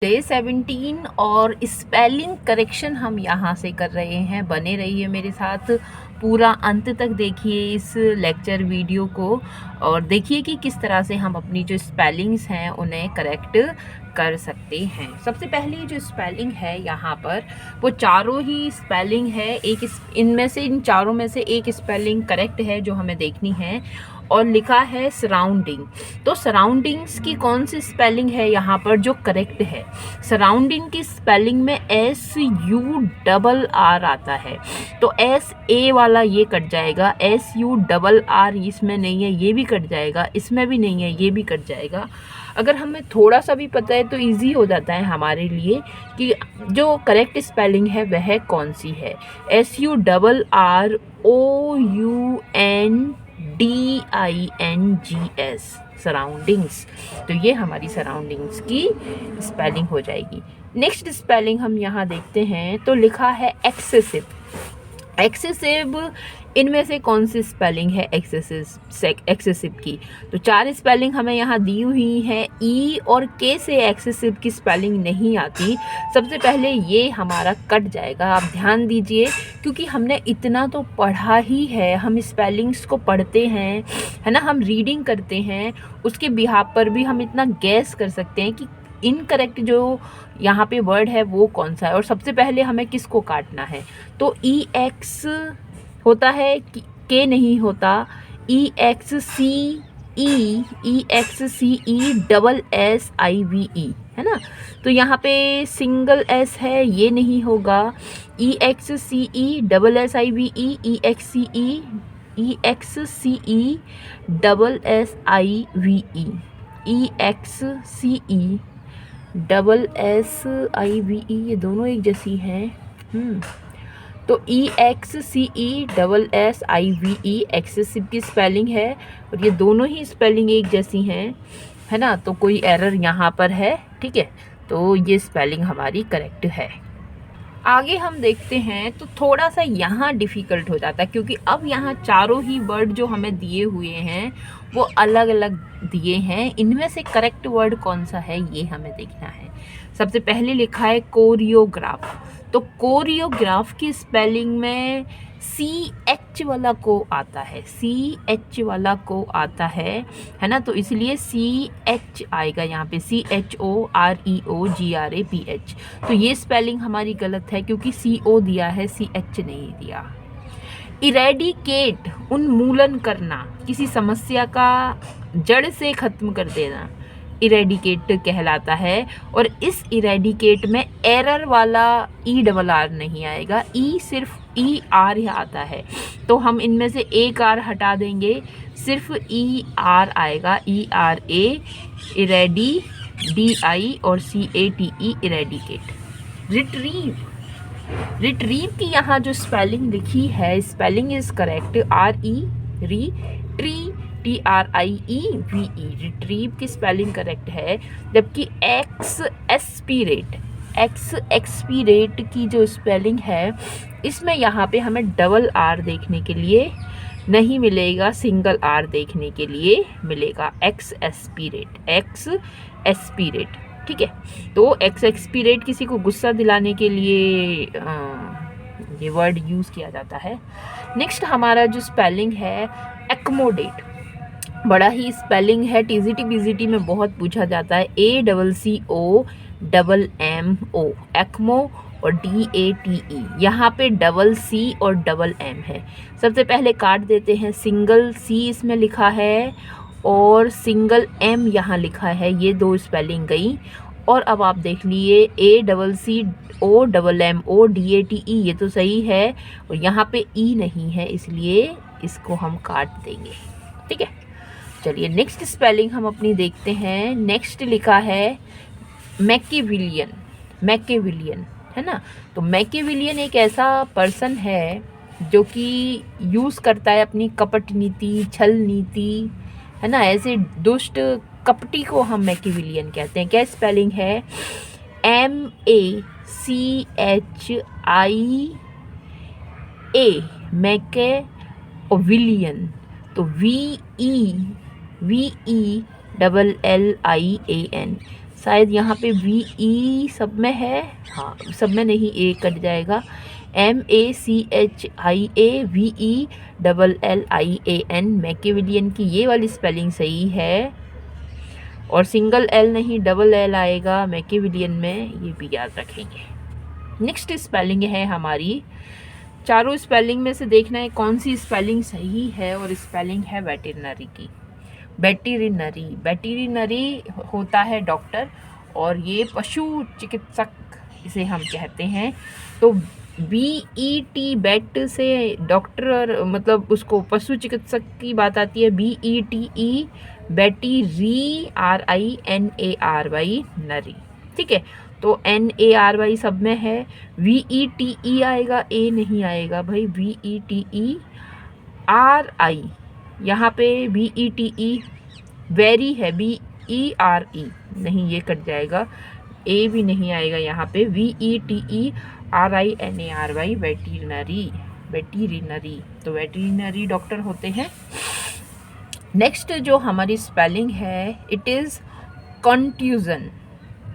Day 17 और spelling correction हम यहाँ से कर रहे हैं। बने रहिए मेरे साथ, पूरा अंत तक देखिए इस लेक्चर वीडियो को और देखिए कि किस तरह से हम अपनी जो स्पेलिंग्स हैं उन्हें करेक्ट कर सकते हैं। सबसे पहली जो स्पेलिंग है यहाँ पर वो चारों ही स्पेलिंग है, इनमें से इन चारों में से एक स्पेलिंग करेक्ट है जो हमें देखनी है और लिखा है सराउंडिंग। तो सराउंडिंग्स की कौन सी स्पेलिंग है यहाँ पर जो करेक्ट है? सराउंडिंग की स्पेलिंग में SURR आता है, तो SA वाला ये कट जाएगा, SURR इसमें नहीं है, ये भी कट जाएगा, इसमें भी नहीं है, ये भी कट जाएगा। अगर हमें थोड़ा सा भी पता है तो इजी हो जाता है हमारे लिए कि जो करेक्ट स्पेलिंग है वह कौन सी है। SURROUNDINGS surroundings. तो ये हमारी सराउंडिंग्स की स्पेलिंग हो जाएगी। नेक्स्ट स्पेलिंग हम यहाँ देखते हैं तो लिखा है एक्सेसिव। एक्सेसिव, इनमें से कौन सी स्पेलिंग है एक्सेसिव की? तो चार स्पेलिंग हमें यहाँ दी हुई है। E और K से एक्सेसिव की स्पेलिंग नहीं आती। सबसे पहले ये हमारा कट जाएगा, आप ध्यान दीजिए, क्योंकि हमने इतना तो पढ़ा ही है, हम स्पेलिंग्स को पढ़ते हैं, है ना, हम रीडिंग करते हैं, उसके बिहाफ पर भी हम इतना गैस कर सकते हैं कि इनकरेक्ट जो यहाँ पे वर्ड है वो कौन सा है। और सबसे पहले हमें किसको काटना है? तो EX होता है, K नहीं होता, EXCE SSIVE है ना। तो यहाँ पे सिंगल S है, ये नहीं होगा। EXCE SSIVE EXCE ये दोनों एक जैसी हैं। तो EXCE एक्सेसिव की स्पेलिंग है और ये दोनों ही स्पेलिंग एक जैसी हैं, है ना। तो कोई एरर यहाँ पर है, ठीक है, तो ये स्पेलिंग हमारी करेक्ट है। आगे हम देखते हैं तो थोड़ा सा यहाँ डिफ़िकल्ट हो जाता है, क्योंकि अब यहाँ चारों ही वर्ड जो हमें दिए हुए हैं वो अलग अलग दिए हैं। इनमें से करेक्ट वर्ड कौन सा है ये हमें देखना है। सबसे पहले लिखा है कोरियोग्राफ। तो कोरियोग्राफ की स्पेलिंग में CH वाला को आता है, CH वाला को आता है ना। तो इसलिए CH आएगा यहाँ पे, CHOREOGRAPH। तो ये स्पेलिंग हमारी गलत है क्योंकि CO दिया है, CH नहीं दिया। इरेडिकेट, उन्मूलन करना, किसी समस्या का जड़ से ख़त्म कर देना, इरेडिकेट कहलाता है। और इस इरेडिकेट में एरर वाला ERR नहीं आएगा, सिर्फ ER ही आता है। तो हम इनमें से एक R हटा देंगे, सिर्फ ER आएगा, ERA, इरेडी, DI और CATE इरेडिकेट। रिट्रीव की यहाँ जो स्पेलिंग लिखी है, spelling is correct, TRIEVE, retrieve की स्पेलिंग करेक्ट है। जबकि एक्सपीरेट की जो स्पेलिंग है इसमें यहाँ पे हमें डबल R देखने के लिए नहीं मिलेगा, सिंगल R देखने के लिए मिलेगा, एक्सपीरेट, ठीक है। तो एक्सपीरेट किसी को गुस्सा दिलाने के लिए ये वर्ड यूज़ किया जाता है। नेक्स्ट हमारा जो स्पेलिंग है एक्मोडेट, बड़ा ही स्पेलिंग है, TGT BGT में बहुत पूछा जाता है। ACCOMMO, एक्मो और DATE, यहाँ पे डबल C और डबल M है। सबसे पहले काट देते हैं, सिंगल C इसमें लिखा है और सिंगल M यहाँ लिखा है, ये दो स्पेलिंग गई। और अब आप देख लिए ACCOMMO DATE, ये तो सही है और यहाँ पे E नहीं है, इसलिए इसको हम काट देंगे, ठीक है। चलिए नेक्स्ट स्पेलिंग हम अपनी देखते हैं। नेक्स्ट लिखा है मैकियावेलियन, है ना। तो मैकियावेलियन एक ऐसा पर्सन है जो कि यूज़ करता है अपनी कपट नीति, छल नीति, है ना। ऐसे दुष्ट कपटी को हम मैकियावेलियन कहते हैं। क्या स्पेलिंग है? MACHIA, Machiavellian. तो VELLIAN, शायद यहाँ पे वी ई सब में है, हाँ सब में नहीं, ए कट जाएगा। MACHIAVELLIAN मैकियावेलियन की ये वाली स्पेलिंग सही है, और सिंगल एल नहीं डबल एल आएगा मैकियावेलियन में, ये भी याद रखेंगे। नेक्स्ट स्पेलिंग है हमारी, चारों स्पेलिंग में से देखना है कौन सी स्पेलिंग सही है, और स्पेलिंग है वेटरनरी की। वेटरनरी होता है डॉक्टर, और ये पशु चिकित्सक इसे हम कहते हैं। तो BET बेट से डॉक्टर मतलब उसको पशु चिकित्सक की बात आती है। BETE बेटी RINARY नरी, ठीक है। तो NARY सब में है। VETE आएगा, ए नहीं आएगा भाई, VETERI यहाँ पे VETE वेरी है, BERE नहीं, ये कट जाएगा, ए भी नहीं आएगा यहाँ पे। VETERINARY वेटरनरी, तो वेटरनरी डॉक्टर होते हैं। नेक्स्ट जो हमारी स्पेलिंग है, इट इज़ कंट्यूजन।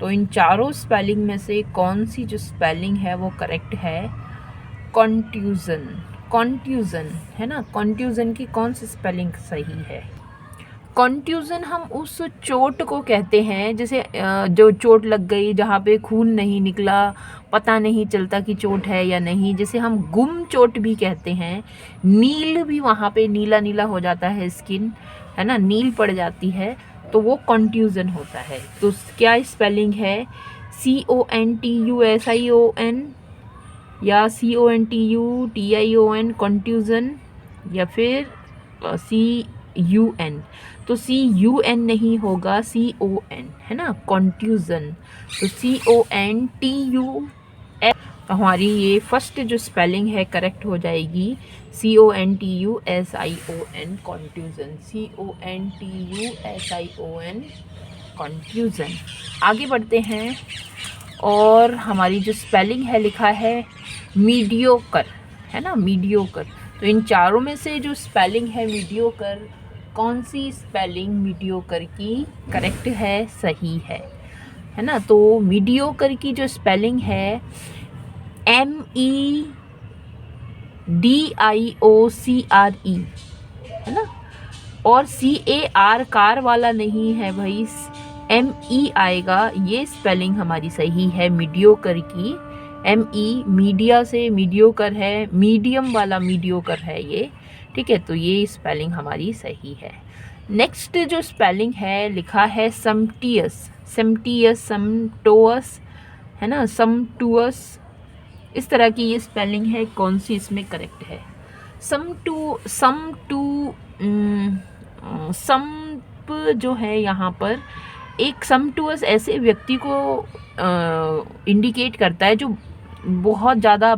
तो इन चारों स्पेलिंग में से कौन सी जो स्पेलिंग है वो करेक्ट है? कंट्यूजन है ना। कंट्यूजन की कौन सी स्पेलिंग सही है? कंट्यूजन हम उस चोट को कहते हैं, जैसे जो चोट लग गई जहाँ पे खून नहीं निकला, पता नहीं चलता कि चोट है या नहीं, जैसे हम गुम चोट भी कहते हैं। नील भी वहाँ पे नीला नीला हो जाता है स्किन, है ना, नील पड़ जाती है, तो वो कंट्यूजन होता है। तो क्या स्पेलिंग है? CONTUSION या CONTUTION कंट्यूजन, या फिर CUN। तो CUN नहीं होगा, CON है ना, कंट्यूजन। तो CONTUS हमारी ये फर्स्ट जो स्पेलिंग है करेक्ट हो जाएगी, CONTUSION कंट्यूजन, CONTUSION कंट्यूजन। आगे बढ़ते हैं, और हमारी जो स्पेलिंग है लिखा है मीडियोकर, है ना, मीडियोकर। तो इन चारों में से जो स्पेलिंग है मीडियोकर, कौन सी स्पेलिंग मीडियोकर की करेक्ट है, सही है ना। तो मीडियोकर की जो स्पेलिंग है MEDIOCRE है ना, और CAR कार वाला नहीं है भाई, ME आएगा, ये स्पेलिंग हमारी सही है मीडियोकर की। ME मीडिया से मीडियोकर है, मीडियम वाला मीडियोकर है ये, ठीक है। तो ये स्पेलिंग हमारी सही है। नेक्स्ट जो स्पेलिंग है लिखा है समटूअस, समटोअस है ना, समटूअस, इस तरह की ये स्पेलिंग है, कौन सी इसमें करेक्ट है? समप जो है यहाँ पर, एक समटूअस ऐसे व्यक्ति को इंडिकेट करता है जो बहुत ज़्यादा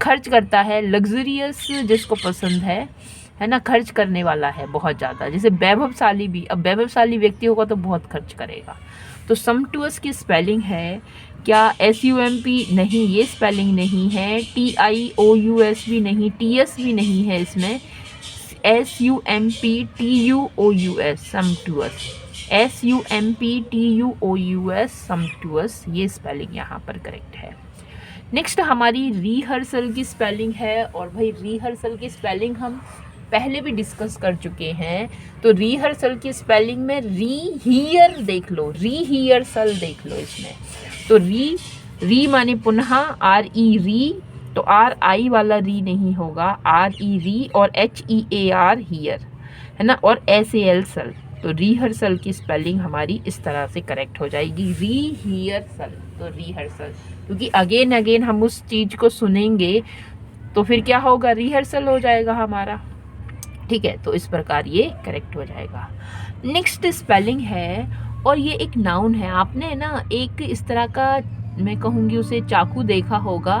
खर्च करता है, लग्जरियस जिसको पसंद है ना, खर्च करने वाला है बहुत ज़्यादा। जैसे वैभवशाली भी, अब वैभवशाली व्यक्ति होगा तो बहुत खर्च करेगा। तो समटूअस की स्पेलिंग है क्या? SUMP नहीं, ये स्पेलिंग नहीं है। TIOUS भी नहीं, TS भी नहीं है इसमें, SUMPTUOUS समटूअस, SUMPTUOUS समटूअस, ये स्पेलिंग यहाँ पर करेक्ट है। नेक्स्ट हमारी रिहर्सल की स्पेलिंग है, और भाई रिहर्सल की स्पेलिंग हम पहले भी डिस्कस कर चुके हैं। तो रिहर्सल की स्पेलिंग में रीहियर देख लो, रिहियर्सल देख लो इसमें। तो री माने पुनः, RE री, तो RI वाला री नहीं होगा, RE री, और HEAR हियर है ना, और SAL सल। तो रिहर्सल की स्पेलिंग हमारी इस तरह से करेक्ट हो जाएगी, रिहियर्सल। तो रिहर्सल, क्योंकि अगेन हम उस चीज़ को सुनेंगे तो फिर क्या होगा, रिहर्सल हो जाएगा हमारा, ठीक है। तो इस प्रकार ये करेक्ट हो जाएगा। नेक्स्ट स्पेलिंग है, और ये एक नाउन है। आपने ना एक इस तरह का, मैं कहूँगी उसे चाकू देखा होगा,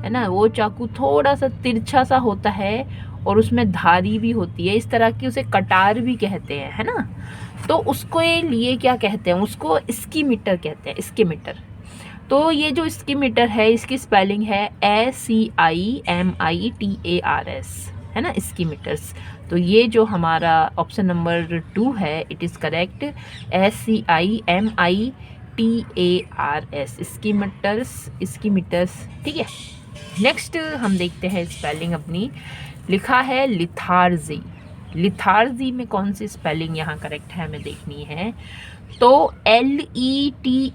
है ना, वो चाकू थोड़ा सा तिरछा सा होता है और उसमें धारी भी होती है, इस तरह की, उसे कटार भी कहते हैं, है ना। तो उसको लिए क्या कहते हैं, उसको स्कीमीटर कहते हैं, स्कीमीटर। तो ये जो स्कीमीटर है, इसकी स्पेलिंग है SCIMITARS है ना, स्कीमीटर्स। तो ये जो हमारा ऑप्शन नंबर 2 है, it is correct, SCIMITARS TARS, स्कीमेटर्स, ठीक है। नेक्स्ट हम देखते हैं स्पेलिंग अपनी। लिखा है लिथार्जी में कौन सी स्पेलिंग यहाँ करेक्ट है हमें देखनी है। तो LETHARGY,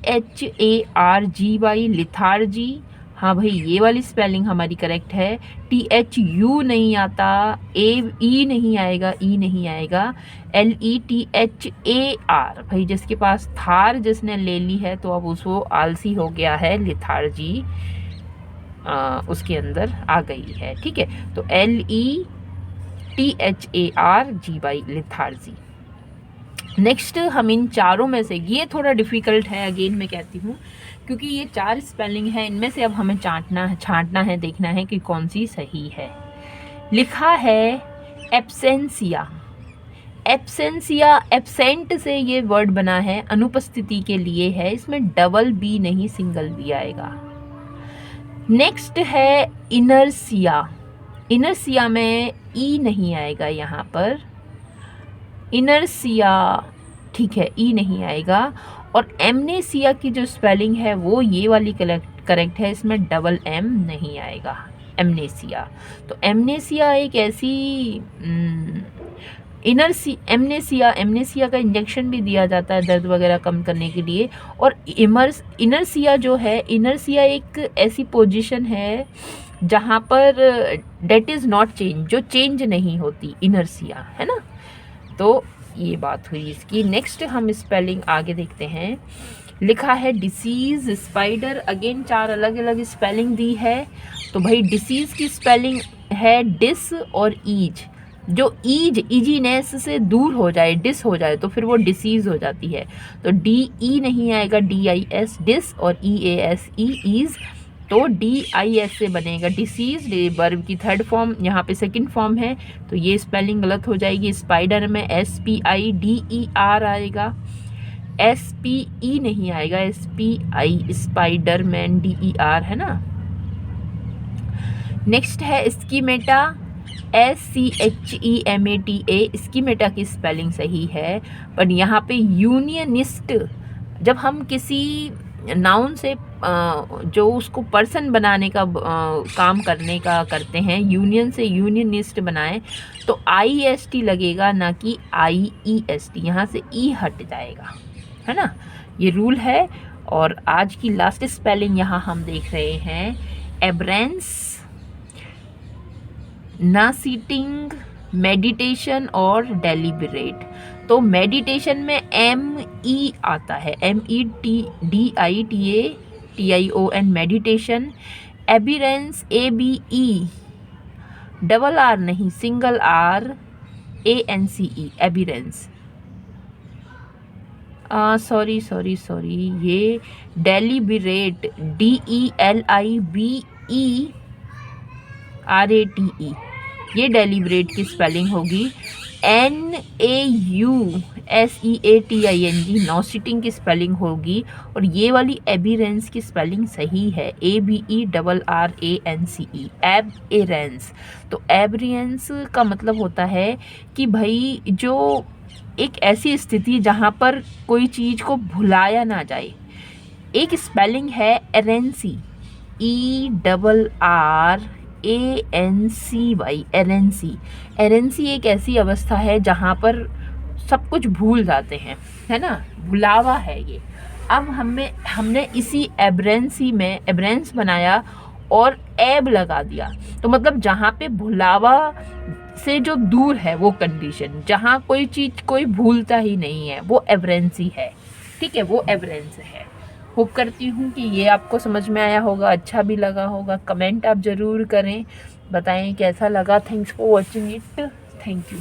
लिथार्जी, हाँ भाई ये वाली स्पेलिंग हमारी करेक्ट है। THU नहीं आता, E नहीं आएगा, LETHAR, भाई जिसके पास थार जिसने ले ली है तो अब उसको आलसी हो गया है, लिथार्जी उसके अंदर आ गई है, ठीक है। तो LETHARGY, लिथार्जी। नेक्स्ट हम इन चारों में से, ये थोड़ा डिफ़िकल्ट है अगेन मैं कहती हूँ, क्योंकि ये 4 स्पेलिंग है, इनमें से अब हमें छांटना है, देखना है कि कौन सी सही है। लिखा है एब्सेंसिया, एब्सेंट से ये वर्ड बना है, अनुपस्थिति के लिए है, इसमें डबल बी नहीं सिंगल बी आएगा। नेक्स्ट है इनर्सिया में ई नहीं आएगा यहाँ पर, इनर्सिया, ठीक है, ई नहीं आएगा। और एमनेसिया की जो स्पेलिंग है वो ये वाली करेक्ट है, इसमें डबल एम नहीं आएगा, एमनेसिया। तो एमनेसिया एक ऐसी एमनेसिया का इंजेक्शन भी दिया जाता है दर्द वगैरह कम करने के लिए। और इनर्सिया जो है, इनर्सिया एक ऐसी पोजीशन है जहाँ पर डेट इज़ नॉट चेंज, जो चेंज नहीं होती, इनर्सिया है ना। तो ये बात हुई इसकी। नेक्स्ट हम स्पेलिंग आगे देखते हैं। लिखा है डिसीज़, स्पाइडर, अगेन 4 अलग अलग स्पेलिंग दी है। तो भाई डिसीज़ की स्पेलिंग है डिस और ईज, जो इजीनेस से दूर हो जाए, डिस हो जाए तो फिर वो डिसीज़ हो जाती है। तो DE नहीं आएगा, DIS, डिस, और EASE, ईज, तो DIS से बनेगा डिसीज, वर्ब की 3rd फॉर्म, यहाँ पे 2nd फॉर्म है, तो ये स्पेलिंग गलत हो जाएगी। स्पाइडर में SPIDER आएगा, SPE नहीं आएगा, SPI, स्पाइडरमैन, DER है ना। नेक्स्ट है स्कीमेटा, SCHEMATA, स्कीमेटा की स्पेलिंग सही है, पर यहाँ पे यूनियनिस्ट, जब हम किसी नाउन से जो उसको पर्सन बनाने का काम करते हैं, यूनियन से यूनियनिस्ट बनाएं, तो IEST लगेगा, ना कि IEST, यहाँ से E हट जाएगा, है ना, ये रूल है। और आज की लास्ट स्पेलिंग यहाँ हम देख रहे हैं, एब्रेंस, ना सीटिंग, मेडिटेशन और डेलिबरेट। तो मेडिटेशन में ME आता है, MEDITATION, meditation. Aberrance, ABE, double R नहीं, सिंगल R, ANCE, एबिरेंस। सॉरी, ये डेलिबरेट, DELIBERATE, ये डेलिबरेट की स्पेलिंग होगी। NAUSEATING, नॉसिटिंग की स्पेलिंग होगी। और ये वाली एबिरेंस की स्पेलिंग सही है, ABERRANCE, एबरेंस। तो एबरेंस का मतलब होता है कि भाई जो एक ऐसी स्थिति जहाँ पर कोई चीज़ को भुलाया ना जाए। एक स्पेलिंग है एरेंसी, ERRANCY, एरेंसी एक ऐसी अवस्था है जहाँ पर सब कुछ भूल जाते हैं, है ना, भुलावा है ये। अब हमने इसी एब्रेंसी में एब्रेंस बनाया और एब लगा दिया, तो मतलब जहाँ पे भुलावा से जो दूर है वो कंडीशन, जहाँ कोई चीज़ कोई भूलता ही नहीं है, वो एब्रेंसी है, ठीक है, वो एब्रेंस है। होप करती हूँ कि ये आपको समझ में आया होगा, अच्छा भी लगा होगा। कमेंट आप ज़रूर करें, बताएं कैसा लगा। Thanks for watching it, thank you.